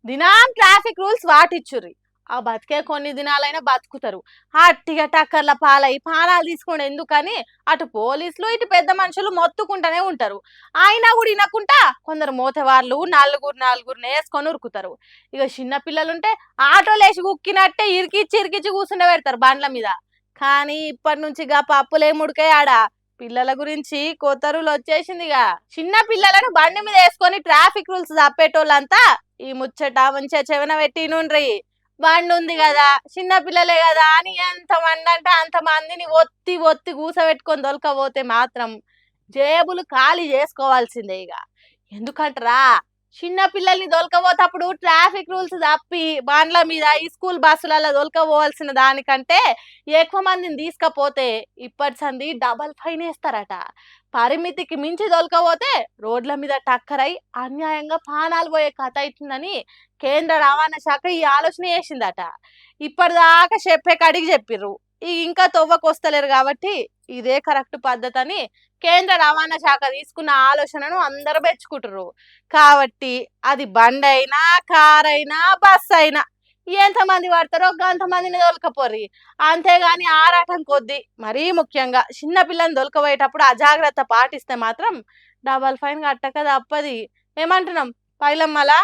దినాం traffic rules వాటిచ్చుర్రి. ఆ బతికే కొన్ని దినాలైనా బతుకుతారు. అట్టిగా టక్కర్ల పాలై ప్రాణాలు తీసుకోండి ఎందుకని అటు పోలీసులు ఇటు పెద్ద మనుషులు మొత్తుకుంటూనే ఉంటారు. అయినా కూడా వినకుండా కొందరు మోతవాళ్ళు నలుగురు నలుగురిని వేసుకొని ఉరుకుతారు. ఇక చిన్న పిల్లలుంటే ఆటోలేసి ఉక్కినట్టే ఇరికిచ్చి ఇరికిచ్చి కూర్చుండ పెడతారు బండ్ల మీద. కానీ ఇప్పటి నుంచి గా పప్పులేముడికే ఆడ పిల్లల గురించి కొత్త రూల్ వచ్చేసిందిగా. చిన్న పిల్లలను బండి మీద వేసుకొని ట్రాఫిక్ రూల్స్ తప్పేటోళ్ళంతా ఈ ముచ్చట మంచిగా చెవిన పెట్టి నుండ్రి. బండి ఉంది కదా చిన్న పిల్లలే కదా అని ఎంతమంది అంటే అంతమందిని ఒత్తి ఒత్తి కూసబెట్టుకొని దొరకపోతే మాత్రం జేబులు ఖాళీ చేసుకోవాల్సిందే ఇక. ఎందుకంటారా, చిన్న పిల్లల్ని దొరకపోతప్పుడు ట్రాఫిక్ రూల్స్ తప్పి బండ్ల మీద ఈ స్కూల్ బస్సులలో దొరకపోవాల్సిన దానికంటే ఎక్కువ మందిని తీసుకపోతే ఇప్పటి సంది డబల్ ఫైన్ వేస్తారట. పరిమితికి మించి దొరకపోతే రోడ్ల మీద టక్కరై అన్యాయంగా ప్రాణాలు పోయే కథ అవుతుందని కేంద్ర రవాణా శాఖ ఈ ఆలోచన చేసిందట. ఇప్పటిదాకా చెప్పే కాడికి చెప్పిర్రు. ఇంకా తొవ్వకొస్తలేరు కాబట్టి ఇదే కరెక్ట్ పద్ధతి అని కేంద్ర రవాణా శాఖ తీసుకున్న ఆలోచనను అందరూ మెచ్చుకుంటారు. కాబట్టి అది బండి అయినా కార్ అయినా బస్ అయినా ఎంతమంది పడతారో అంతమందిని దొరకపోర్రి. అంతేగాని ఆరాటం కొద్దీ మరీ ముఖ్యంగా చిన్న పిల్లని దొరకబోయేటప్పుడు అజాగ్రత్త పాటిస్తే మాత్రం డబల్ ఫైన్ కట్టక తప్పది. ఏమంటున్నాం పైలమ్మలా?